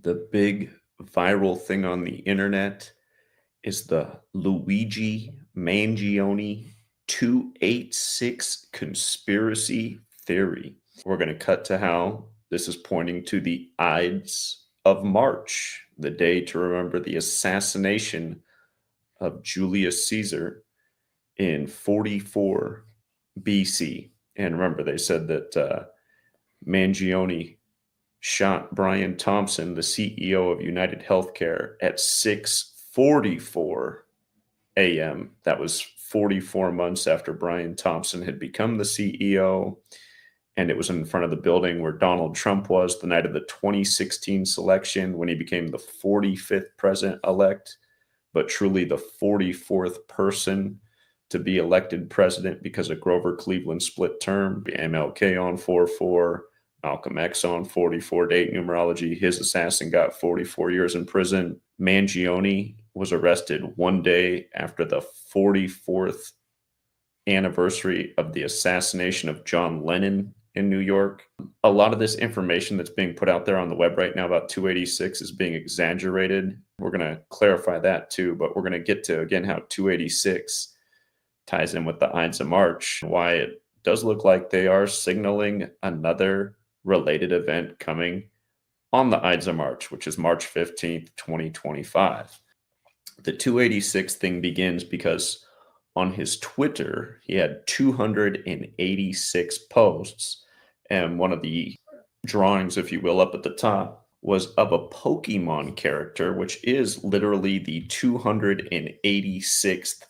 The big viral thing on the internet is the Luigi Mangione 286 conspiracy theory. We're going to cut to how this is pointing to the Ides of March, the day to remember the assassination of Julius Caesar in 44 BC. And remember, they said that Mangione shot Brian Thompson, the CEO of United Healthcare, at 6:44 a.m. That was 44 months after Brian Thompson had become the CEO. And it was in front of the building where Donald Trump was the night of the 2016 selection when he became the 45th president-elect, but truly the 44th person to be elected president because of Grover Cleveland split term, MLK on 4-4, Malcolm X on 44 date numerology. His assassin got 44 years in prison. Mangione was arrested one day after the 44th anniversary of the assassination of John Lennon in New York. A lot of this information that's being put out there on the web right now about 286 is being exaggerated. We're going to clarify that too, but we're going to get to, again, how 286 ties in with the Ides of March, why it does look like they are signaling another related event coming on the Ides of March, which is March 15th, 2025. The 286 thing begins because on his Twitter, he had 286 posts, and one of the drawings, if you will, up at the top was of a Pokemon character, which is literally the 286th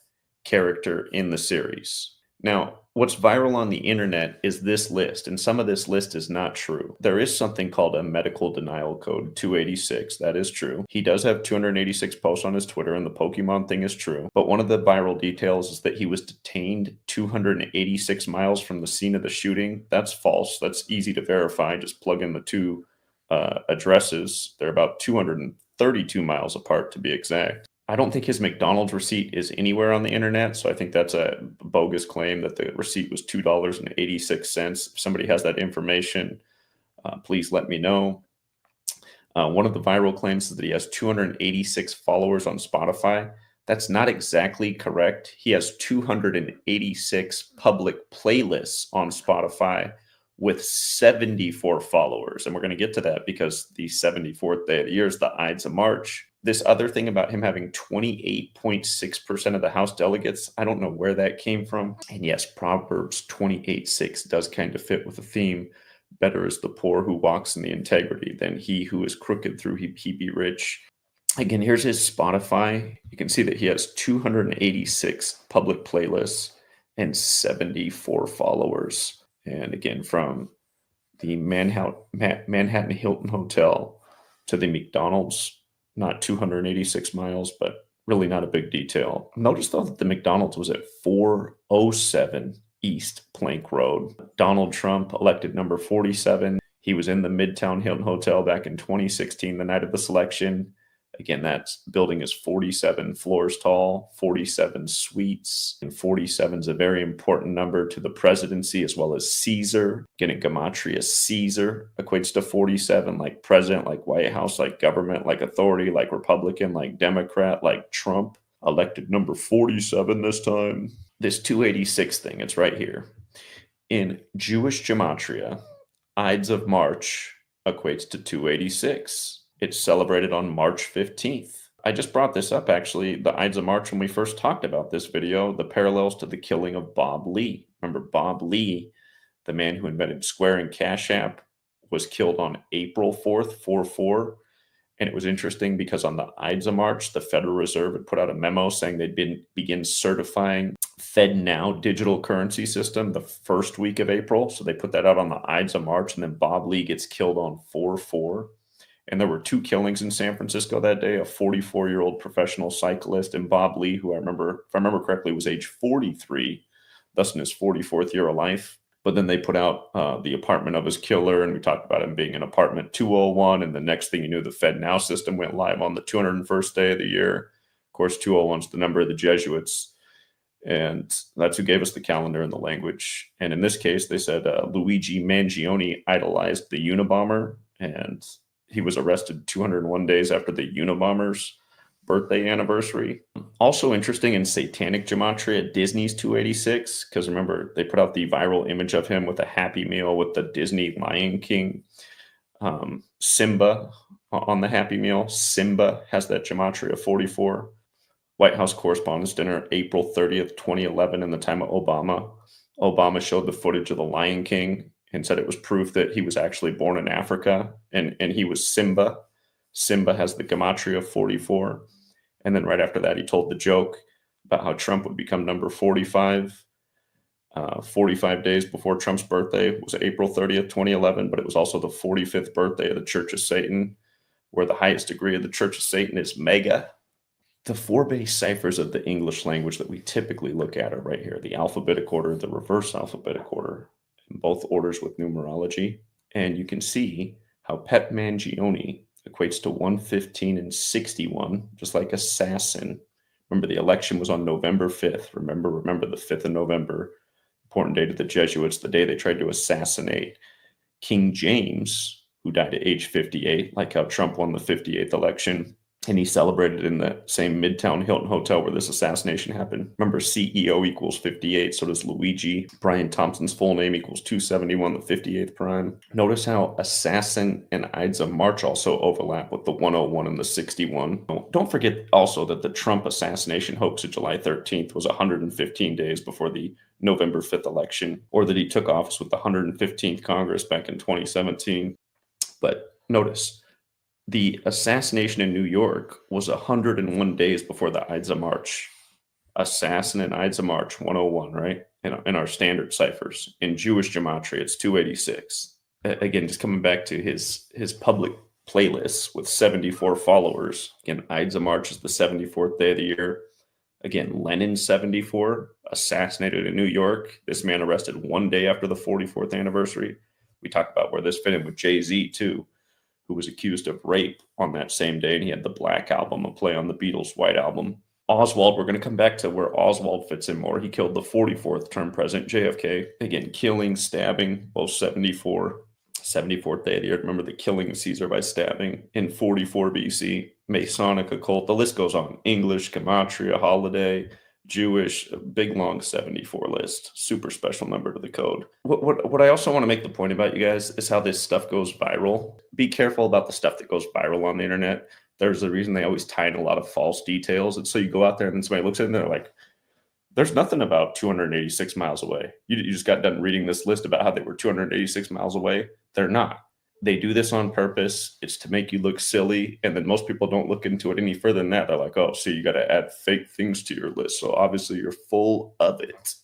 character in the series. Now, what's viral on the internet is this list, and some of this list is not true. There is something called a medical denial code 286. That is true. He does have 286 posts on his Twitter, and the Pokemon thing is true. But one of the viral details is that he was detained 286 miles from the scene of the shooting. That's false. That's easy to verify. Just plug in the two addresses. They're about 232 miles apart, to be exact. I don't think his McDonald's receipt is anywhere on the internet, so I think that's a bogus claim that the receipt was $2.86. If somebody has that information, please let me know. One of the viral claims is that he has 286 followers on Spotify. That's not exactly correct. He has 286 public playlists on Spotify with 74 followers. And we're going to get to that because the 74th day of the year is the Ides of March. This other thing about him having 28.6% of the House delegates, I don't know where that came from. And yes, Proverbs 28:6 does kind of fit with the theme. Better is the poor who walks in the integrity than he who is crooked through he be rich. Again, here's his Spotify. You can see that he has 286 public playlists and 74 followers. And again, from the Manhattan Hilton Hotel to the McDonald's, not 286 miles, but really not a big detail. Notice, though, that the McDonald's was at 407 East Plank Road. Donald Trump, elected number 47. He was in the Midtown Hilton Hotel back in 2016, the night of the selection. Again, that building is 47 floors tall, 47 suites, and 47 is a very important number to the presidency as well as Caesar. Again, in Gematria, Caesar equates to 47, like president, like White House, like government, like authority, like Republican, like Democrat, like Trump. Elected number 47 this time. This 286 thing, it's right here. In Jewish Gematria, Ides of March equates to 286. It's celebrated on March 15th. I just brought this up, actually, the Ides of March, when we first talked about this video, the parallels to the killing of Bob Lee. Remember, Bob Lee, the man who invented Square and Cash App, was killed on April 4th, 4-4. And it was interesting because on the Ides of March, the Federal Reserve had put out a memo saying they'd begin certifying FedNow digital currency system the first week of April. So they put that out on the Ides of March, and then Bob Lee gets killed on 4-4. And there were two killings in San Francisco that day, a 44-year-old professional cyclist and Bob Lee, who if I remember correctly, was age 43, thus in his 44th year of life. But then they put out the apartment of his killer, and we talked about him being in apartment 201. And the next thing you knew, the FedNow system went live on the 201st day of the year. Of course, 201 is the number of the Jesuits. And that's who gave us the calendar and the language. And in this case, they said Luigi Mangione idolized the Unabomber, and he was arrested 201 days after the Unabomber's birthday anniversary. Also interesting in satanic gematria, Disney's 286, because remember, they put out the viral image of him with a Happy Meal with the Disney Lion King Simba on the Happy Meal. Simba has that gematria 44. White House Correspondents' Dinner, April 30th, 2011, in the time of Obama. Obama showed the footage of the Lion King and said it was proof that he was actually born in Africa, and he was Simba. Simba has the gematria 44. And then right after that, he told the joke about how Trump would become number 45. 45 days before Trump's birthday was April 30th, 2011, but it was also the 45th birthday of the Church of Satan, where the highest degree of the Church of Satan is mega. The four base ciphers of the English language that we typically look at are right here: the alphabetic order, the reverse alphabetic order, in both orders with numerology. And you can see how Pet Mangione equates to 115 and 61, just like assassin. Remember, the election was on November 5th. Remember the 5th of November, important day to the Jesuits, the day they tried to assassinate King James, who died at age 58, like how Trump won the 58th election. And he celebrated in the same Midtown Hilton Hotel where this assassination happened. Remember, CEO equals 58, so does Luigi. Brian Thompson's full name equals 271, the 58th prime. Notice how assassin and Ides of March also overlap with the 101 and the 61. Don't forget also that the Trump assassination hoax of July 13th was 115 days before the November 5th election, or that he took office with the 115th Congress back in 2017. But notice, the assassination in New York was 101 days before the Ides of March. Assassin and Ides of March, 101, right? In our standard ciphers. In Jewish gematria, it's 286. Again, just coming back to his public playlists with 74 followers. Again, Ides of March is the 74th day of the year. Again, Lenin 74, assassinated in New York. This man arrested one day after the 44th anniversary. We talked about where this fit in with Jay-Z too, who was accused of rape on that same day, and he had the Black Album, a play on the Beatles' White Album. Oswald, we're going to come back to where Oswald fits in more. He killed the 44th term president, JFK. Again, killing, stabbing, both 74. 74th day of the year. Remember the killing of Caesar by stabbing in 44 BC. Masonic occult. The list goes on. English, gematria, holiday, Jewish, a big long 74 list. Super special number to the code. What I also want to make the point about, you guys, is how this stuff goes viral. Be careful about the stuff that goes viral on the internet. There's a reason they always tie in a lot of false details. And so you go out there and then somebody looks at it and they're like, there's nothing about 286 miles away. You just got done reading this list about how they were 286 miles away. They're not. They do this on purpose. It's to make you look silly. And then most people don't look into it any further than that. They're like, oh, so you got to add fake things to your list. So obviously you're full of it.